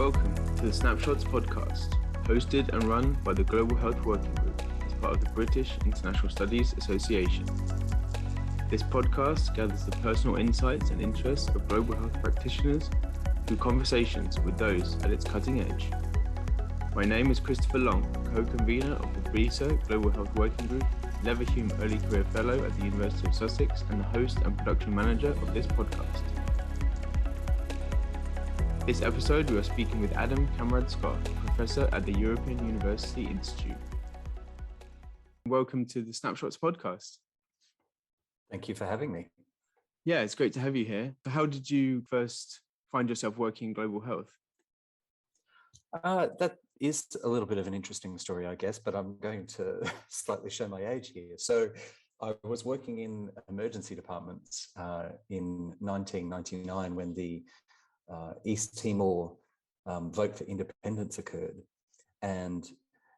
Welcome to the Snapshots podcast, hosted and run by the Global Health Working Group as part of the British International Studies Association. This podcast gathers the personal insights and interests of global health practitioners through conversations with those at its cutting edge. My name is Christopher Long, co-convener of the BRISO Global Health Working Group, Leverhulme Early Career Fellow at the University of Sussex, and the host and production manager of this podcast. This episode, we are speaking with Adam Kamradt-Scott, professor at the European University Institute. Welcome to the Snapshots podcast. Thank you for having me. Yeah, it's great to have you here. How did you first find yourself working in global health? That is a little bit of an interesting story, I guess, but I'm going to slightly show my age here. So I was working in emergency departments in 1999 when the East Timor vote for independence occurred. And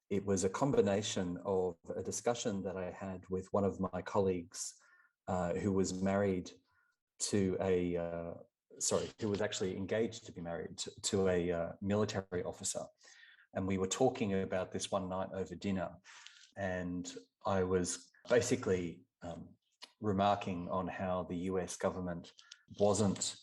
it was a combination of a discussion that I had with one of my colleagues who was married to who was actually engaged to be married to a military officer. And we were talking about this one night over dinner. And I was basically remarking on how the US government wasn't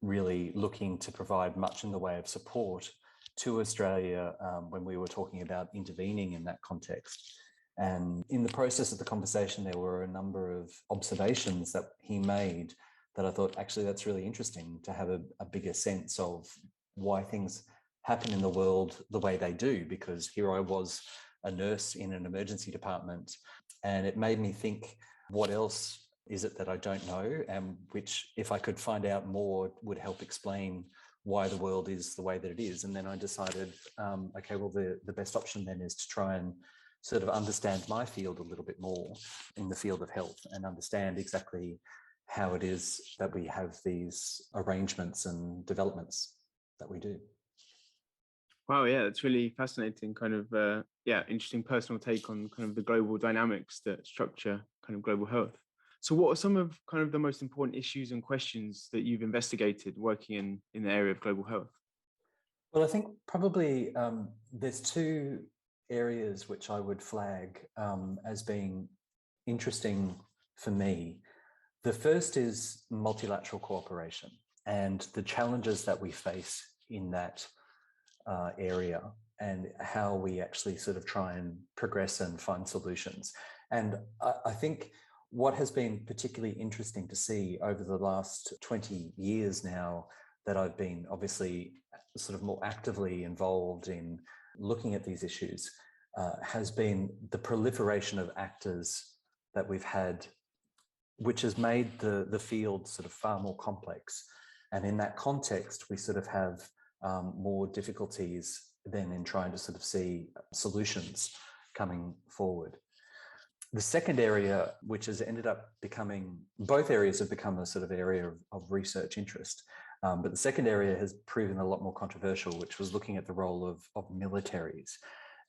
really looking to provide much in the way of support to Australia when we were talking about intervening in that context. And in the process of the conversation, there were a number of observations that he made that I thought, actually, that's really interesting to have a bigger sense of why things happen in the world the way they do, because here I was, a nurse in an emergency department, and it made me think, what else is it that I don't know, and which, if I could find out more, would help explain why the world is the way that it is. And then I decided, okay, well, the best option then is to try and sort of understand my field a little bit more in the field of health and understand exactly how it is that we have these arrangements and developments that we do. Wow, yeah, that's really fascinating, kind of, interesting personal take on kind of the global dynamics that structure kind of global health. So what are some of kind of the most important issues and questions that you've investigated working in the area of global health? Well, I think probably there's two areas which I would flag as being interesting for me. The first is multilateral cooperation and the challenges that we face in that area, and how we actually sort of try and progress and find solutions. And I think what has been particularly interesting to see over the last 20 years now that I've been obviously sort of more actively involved in looking at these issues has been the proliferation of actors that we've had, which has made the field sort of far more complex. And in that context, we sort of have more difficulties than in trying to sort of see solutions coming forward. The second area, which has ended up becoming, both areas have become a sort of area of research interest, but the second area has proven a lot more controversial, which was looking at the role of militaries.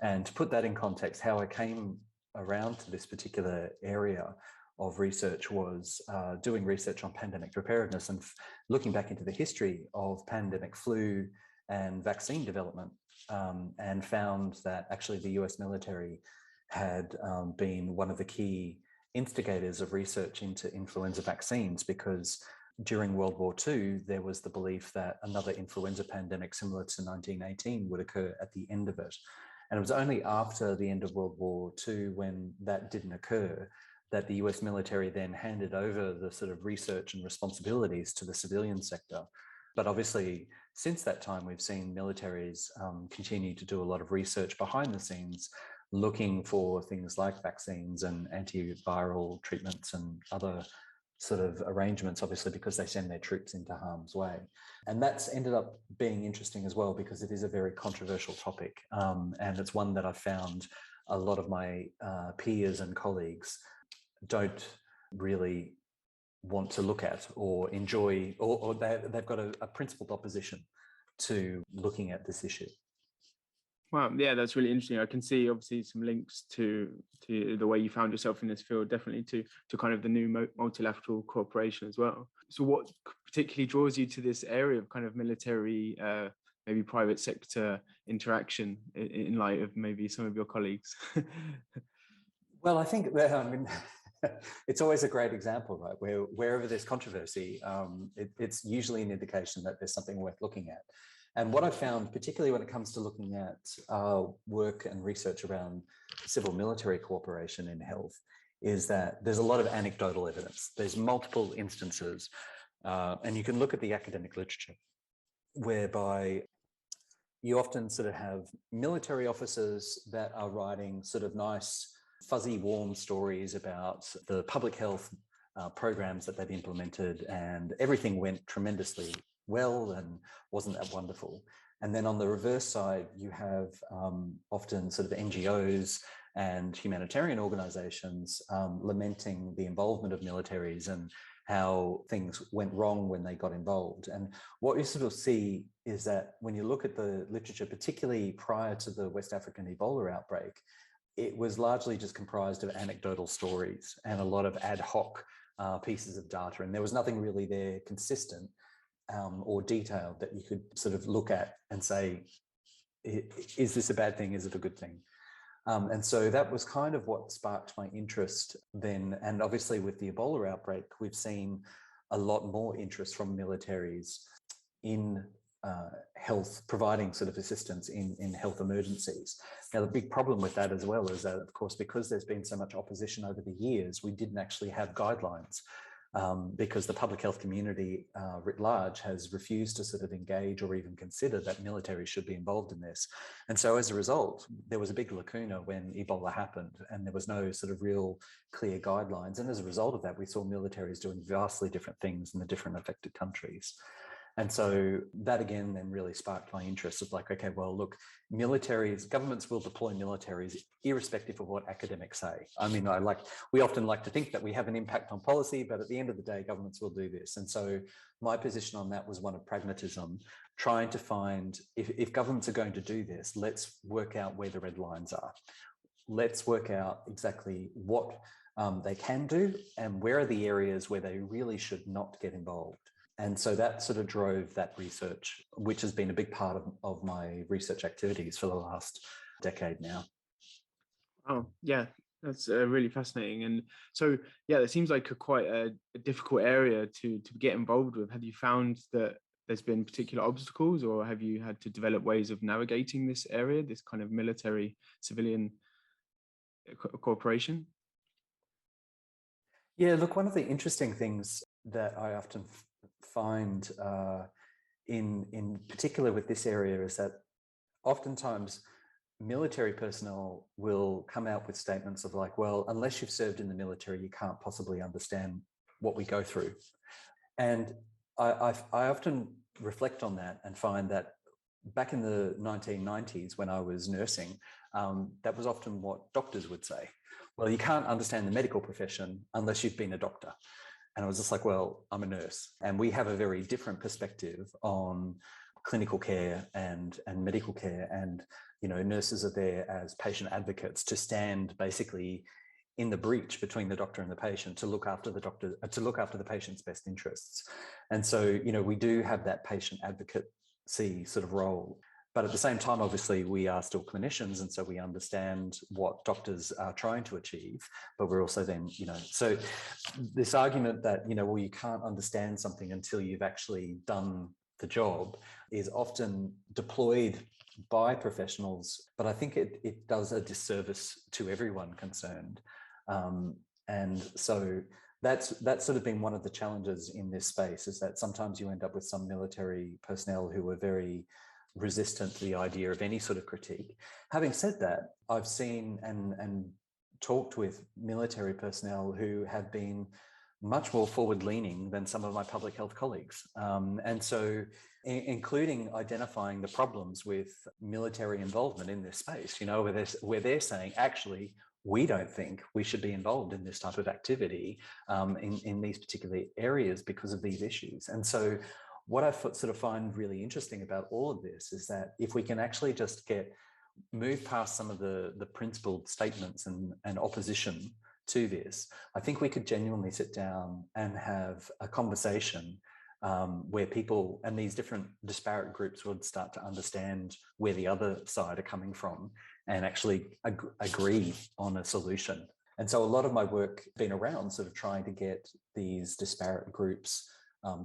And to put that in context, how I came around to this particular area of research was doing research on pandemic preparedness and looking back into the history of pandemic flu and vaccine development, and found that actually the US military had been one of the key instigators of research into influenza vaccines, because during World War II, there was the belief that another influenza pandemic similar to 1918 would occur at the end of it. And it was only after the end of World War II, when that didn't occur, that the US military then handed over the sort of research and responsibilities to the civilian sector. But obviously, since that time, we've seen militaries continue to do a lot of research behind the scenes, looking for things like vaccines and antiviral treatments and other sort of arrangements, obviously, because they send their troops into harm's way. And that's ended up being interesting as well, because it is a very controversial topic. And it's one that I've found a lot of my peers and colleagues don't really want to look at or enjoy, or they've got a principled opposition to looking at this issue. Wow, yeah, that's really interesting. I can see obviously some links to the way you found yourself in this field, definitely to kind of the new multilateral cooperation as well. So what particularly draws you to this area of kind of military maybe private sector interaction in light of maybe some of your colleagues? Well, I think that, it's always a great example, right? Wherever there's controversy, it's usually an indication that there's something worth looking at. And what I found, particularly when it comes to looking at work and research around civil-military cooperation in health, is that there's a lot of anecdotal evidence. There's multiple instances, and you can look at the academic literature, whereby you often sort of have military officers that are writing sort of nice, fuzzy, warm stories about the public health programs that they've implemented, and everything went tremendously well and wasn't that wonderful. And then on the reverse side, you have often sort of NGOs and humanitarian organizations lamenting the involvement of militaries and how things went wrong when they got involved. And what you sort of see is that when you look at the literature, particularly prior to the West African Ebola outbreak, it was largely just comprised of anecdotal stories and a lot of ad hoc pieces of data. And there was nothing really there consistent or detailed that you could sort of look at and say, is this a bad thing? Is it a good thing? And so that was kind of what sparked my interest then. And obviously with the Ebola outbreak, we've seen a lot more interest from militaries in health, providing sort of assistance in health emergencies. Now, the big problem with that as well is that, of course, because there's been so much opposition over the years, we didn't actually have guidelines. Because the public health community writ large has refused to sort of engage or even consider that military should be involved in this. And so as a result, there was a big lacuna when Ebola happened and there was no sort of real clear guidelines. And as a result of that, we saw militaries doing vastly different things in the different affected countries. And so that again then really sparked my interest of like, okay, well, look, militaries, governments will deploy militaries irrespective of what academics say. I mean, we often like to think that we have an impact on policy, but at the end of the day, governments will do this. And so my position on that was one of pragmatism, trying to find, if governments are going to do this, let's work out where the red lines are. Let's work out exactly what they can do and where are the areas where they really should not get involved. And so that sort of drove that research, which has been a big part of my research activities for the last decade now. Oh, yeah, that's really fascinating. And so, yeah, it seems like quite a difficult area to get involved with. Have you found that there's been particular obstacles, or have you had to develop ways of navigating this area, this kind of military-civilian cooperation? Yeah, look, one of the interesting things that I often find in particular with this area is that oftentimes military personnel will come out with statements of like, well, unless you've served in the military, you can't possibly understand what we go through. And I often reflect on that and find that back in the 1990s when I was nursing, that was often what doctors would say. Well, you can't understand the medical profession unless you've been a doctor. And I was just like, well, I'm a nurse. And we have a very different perspective on clinical care and medical care. And, you know, nurses are there as patient advocates to stand basically in the breach between the doctor and the patient to look after the patient's best interests. And so, you know, we do have that patient advocacy sort of role. But at the same time, obviously, we are still clinicians, and so we understand what doctors are trying to achieve, but we're also then, you know, so this argument that, you know, well, you can't understand something until you've actually done the job is often deployed by professionals, but I think it does a disservice to everyone concerned. And so that's sort of been one of the challenges in this space, is that sometimes you end up with some military personnel who are very resistant to the idea of any sort of critique. Having said that, I've seen and talked with military personnel who have been much more forward-leaning than some of my public health colleagues. And so including identifying the problems with military involvement in this space, you know, where they're saying, actually, we don't think we should be involved in this type of activity in these particular areas because of these issues. And so what I sort of find really interesting about all of this is that if we can actually just move past some of the principled statements and opposition to this, I think we could genuinely sit down and have a conversation where people and these different disparate groups would start to understand where the other side are coming from and actually agree on a solution. And so a lot of my work has been around sort of trying to get these disparate groups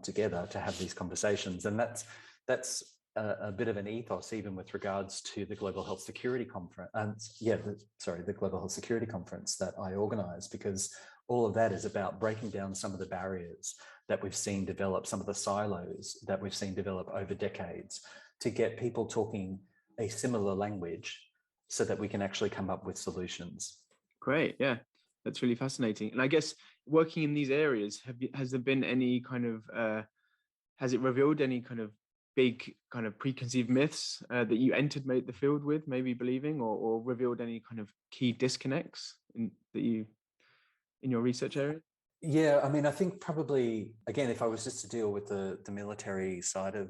together to have these conversations. And that's a bit of an ethos, even with regards to the Global Health Security Conference. The Global Health Security Conference that I organise, because all of that is about breaking down some of the barriers that we've seen develop, some of the silos that we've seen develop over decades, to get people talking a similar language so that we can actually come up with solutions. Great, yeah, that's really fascinating. And I guess working in these areas, has there been any kind of, has it revealed any kind of big kind of preconceived myths that you entered the field with, maybe believing, or revealed any kind of key disconnects in your research area? Yeah, I mean, I think probably, again, if I was just to deal with the military side of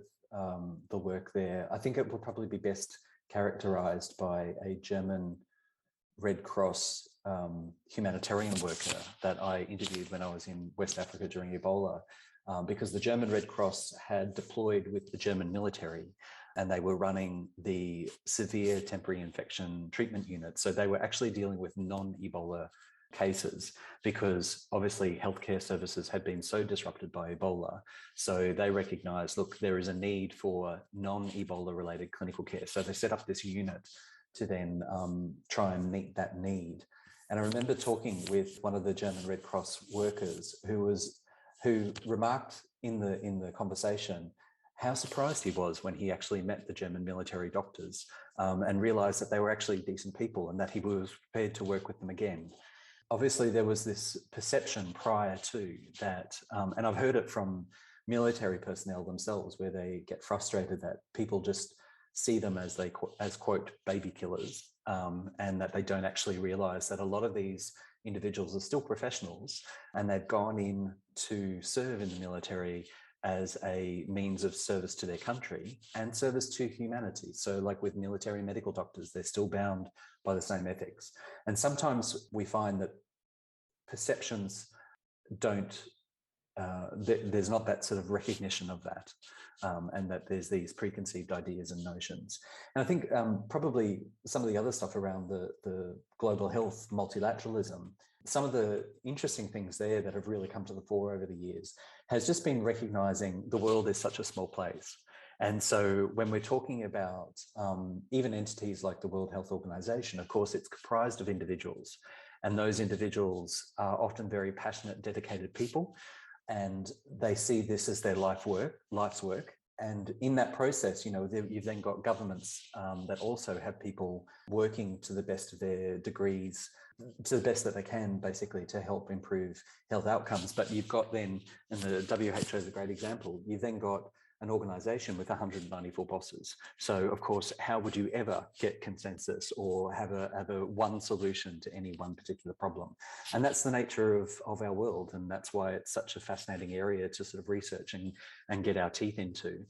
the work there, I think it would probably be best characterized by a German Red Cross humanitarian worker that I interviewed when I was in West Africa during Ebola, because the German Red Cross had deployed with the German military and they were running the severe temporary infection treatment unit. So they were actually dealing with non-Ebola cases, because obviously healthcare services had been so disrupted by Ebola. So they recognized, look, there is a need for non-Ebola related clinical care. So they set up this unit to then try and meet that need. And I remember talking with one of the German Red Cross workers who remarked in the conversation how surprised he was when he actually met the German military doctors and realized that they were actually decent people and that he was prepared to work with them again. Obviously, there was this perception prior to that, and I've heard it from military personnel themselves, where they get frustrated that people just see them as quote baby killers, and that they don't actually realize that a lot of these individuals are still professionals and they've gone in to serve in the military as a means of service to their country and service to humanity. So like with military medical doctors, they're still bound by the same ethics. And sometimes we find that perceptions don't, there's not that sort of recognition of that, and that there's these preconceived ideas and notions. And I think probably some of the other stuff around the global health multilateralism, some of the interesting things there that have really come to the fore over the years has just been recognizing the world is such a small place. And so when we're talking about even entities like the World Health Organization, of course, it's comprised of individuals. And those individuals are often very passionate, dedicated people. And they see this as their life's work. And in that process, you've then got governments that also have people working to the best of their degrees, to the best that they can, basically, to help improve health outcomes. But you've got then, and the WHO is a great example, you've then got an organization with 194 bosses. So, of course, how would you ever get consensus or have a one solution to any one particular problem? And that's the nature of our world. And that's why it's such a fascinating area to sort of research and get our teeth into,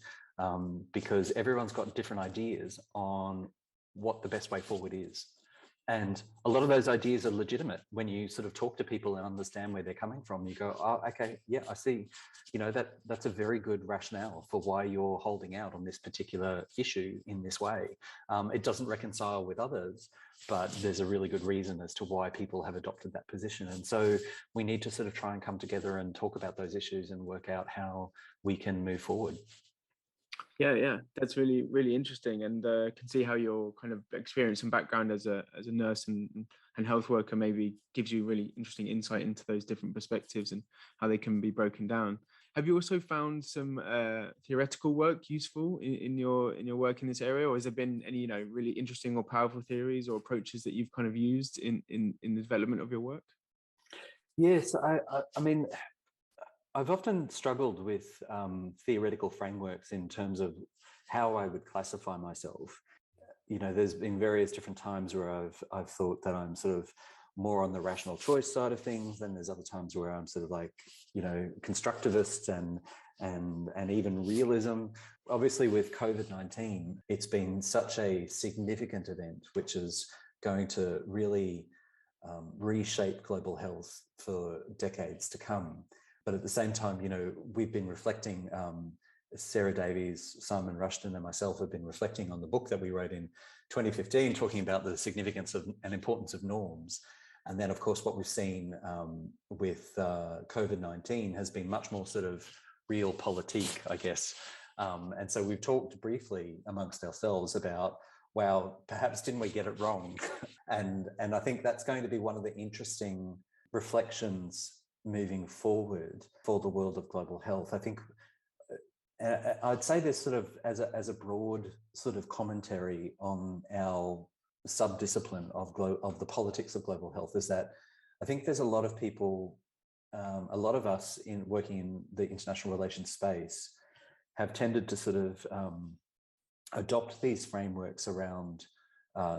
because everyone's got different ideas on what the best way forward is. And a lot of those ideas are legitimate. When you sort of talk to people and understand where they're coming from, you go, oh, okay, yeah, I see. That's a very good rationale for why you're holding out on this particular issue in this way. It doesn't reconcile with others, but there's a really good reason as to why people have adopted that position. And so we need to sort of try and come together and talk about those issues and work out how we can move forward. Yeah, that's really, really interesting, and can see how your kind of experience and background as a nurse and health worker maybe gives you really interesting insight into those different perspectives and how they can be broken down. Have you also found some theoretical work useful in your work in this area, or has there been any really interesting or powerful theories or approaches that you've kind of used in the development of your work? Yes, I mean, I've often struggled with theoretical frameworks in terms of how I would classify myself. There's been various different times where I've thought that I'm sort of more on the rational choice side of things. Then there's other times where I'm sort of like, constructivist and even realism. Obviously, with COVID-19, it's been such a significant event, which is going to really reshape global health for decades to come. But at the same time, we've been reflecting, Sarah Davies, Simon Rushton and myself have been reflecting on the book that we wrote in 2015, talking about the significance of and importance of norms. And then, of course, what we've seen with COVID-19 has been much more sort of realpolitik, I guess. And so we've talked briefly amongst ourselves about, wow, perhaps didn't we get it wrong? and I think that's going to be one of the interesting reflections moving forward for the world of global health. I think I'd say this sort of as a broad sort of commentary on our subdiscipline of the politics of global health is that I think there's a lot of people, a lot of us working in the international relations space have tended to sort of adopt these frameworks around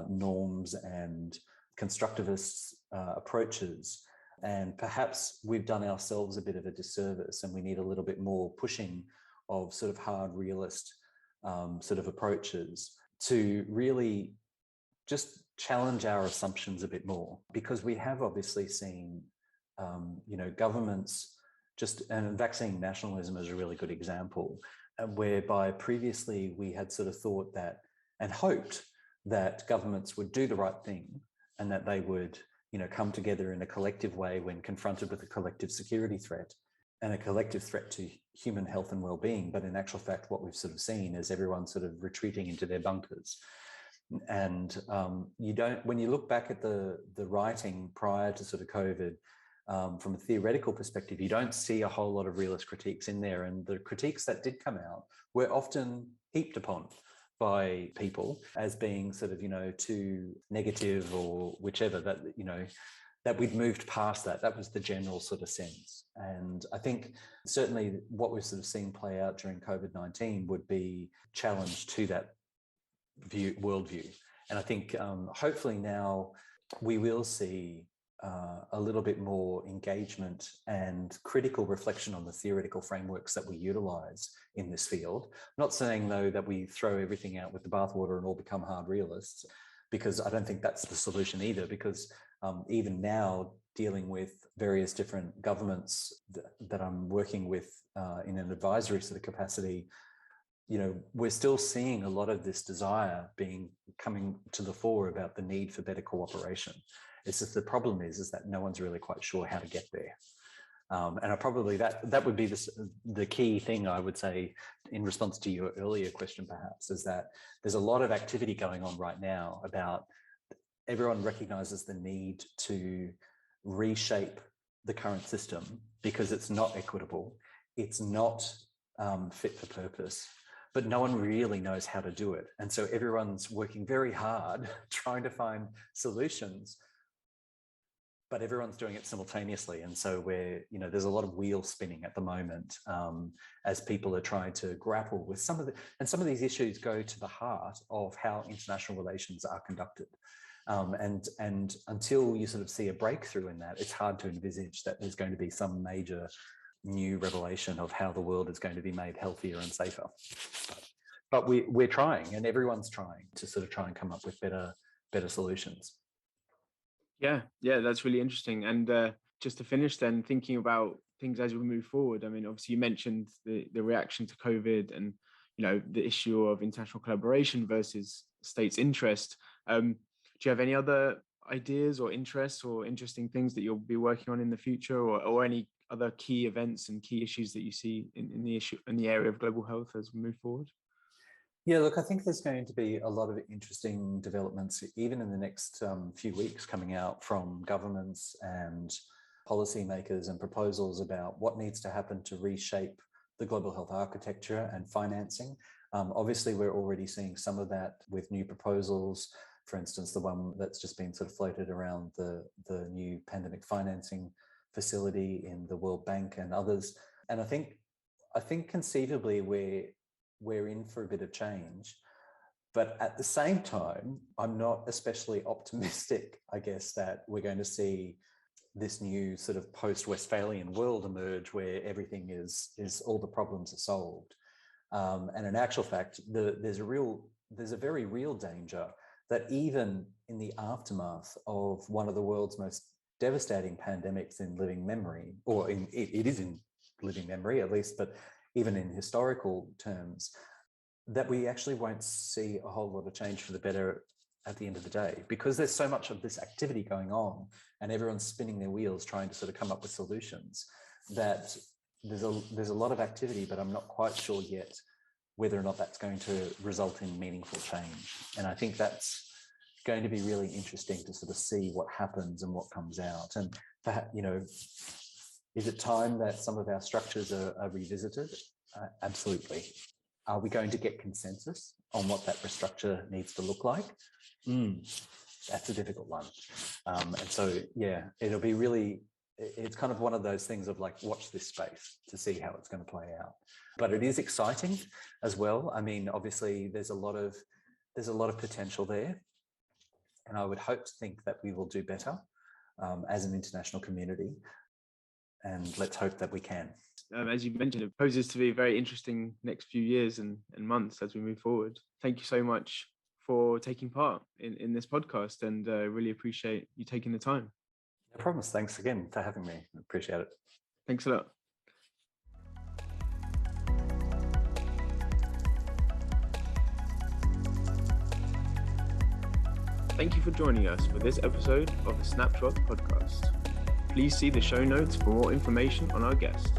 norms and constructivist approaches. And perhaps we've done ourselves a bit of a disservice, and we need a little bit more pushing of sort of hard realist sort of approaches to really just challenge our assumptions a bit more, because we have obviously seen, governments and vaccine nationalism is a really good example, whereby previously we had sort of thought that and hoped that governments would do the right thing and that they would, come together in a collective way when confronted with a collective security threat and a collective threat to human health and well-being. But in actual fact, what we've sort of seen is everyone sort of retreating into their bunkers. And when you look back at the writing prior to sort of COVID, from a theoretical perspective, you don't see a whole lot of realist critiques in there. And the critiques that did come out were often heaped upon by people as being sort of, too negative or whichever, that we'd moved past that. That was the general sort of sense. And I think certainly what we've sort of seen play out during COVID-19 would be challenged to that worldview. And I think hopefully now we will see a little bit more engagement and critical reflection on the theoretical frameworks that we utilize in this field. Not saying, though, that we throw everything out with the bathwater and all become hard realists, because I don't think that's the solution either, because even now, dealing with various different governments that I'm working with in an advisory sort of capacity, we're still seeing a lot of this desire coming to the fore about the need for better cooperation. It's just the problem is that no one's really quite sure how to get there. And I probably that would be the key thing I would say in response to your earlier question, perhaps, is that there's a lot of activity going on right now about everyone recognizes the need to reshape the current system because it's not equitable, it's not fit for purpose, but no one really knows how to do it. And so everyone's working very hard trying to find solutions, but everyone's doing it simultaneously. And so there's a lot of wheel spinning at the moment as people are trying to grapple with some of these issues go to the heart of how international relations are conducted. And until you sort of see a breakthrough in that, it's hard to envisage that there's going to be some major new revelation of how the world is going to be made healthier and safer. But we're trying, and everyone's trying to sort of try and come up with better solutions. Yeah, that's really interesting. And just to finish then, thinking about things as we move forward, I mean, obviously you mentioned the reaction to COVID and, the issue of international collaboration versus states' interest. Do you have any other ideas or interests or interesting things that you'll be working on in the future, or any other key events and key issues that you see in the area of global health as we move forward? Yeah, look, I think there's going to be a lot of interesting developments, even in the next few weeks, coming out from governments and policymakers and proposals about what needs to happen to reshape the global health architecture and financing. Obviously, we're already seeing some of that with new proposals. For instance, the one that's just been sort of floated around the new pandemic financing facility in the World Bank and others. And I think conceivably we're in for a bit of change. But at the same time, I'm not especially optimistic, I guess, that we're going to see this new sort of post-Westphalian world emerge where everything is all the problems are solved. And in actual fact, there's a very real danger that even in the aftermath of one of the world's most devastating pandemics in living memory, or it is in living memory at least, but even in historical terms, that we actually won't see a whole lot of change for the better at the end of the day, because there's so much of this activity going on and everyone's spinning their wheels trying to sort of come up with solutions, that there's a lot of activity, but I'm not quite sure yet whether or not that's going to result in meaningful change. And I think that's going to be really interesting to sort of see what happens and what comes out. And perhaps, is it time that some of our structures are revisited? Absolutely. Are we going to get consensus on what that structure needs to look like? That's a difficult one. And so, yeah, it'll be really, it's kind of one of those things of like, watch this space to see how it's going to play out. But it is exciting as well. I mean, obviously there's a lot of potential there. And I would hope to think that we will do better as an international community. And let's hope that we can. As you mentioned, it poses to be a very interesting next few years and months as we move forward. Thank you so much for taking part in this podcast, and really appreciate you taking the time. No problem. Thanks again for having me. I appreciate it. Thanks a lot. Thank you for joining us for this episode of the Snapshot podcast. Please see the show notes for more information on our guest.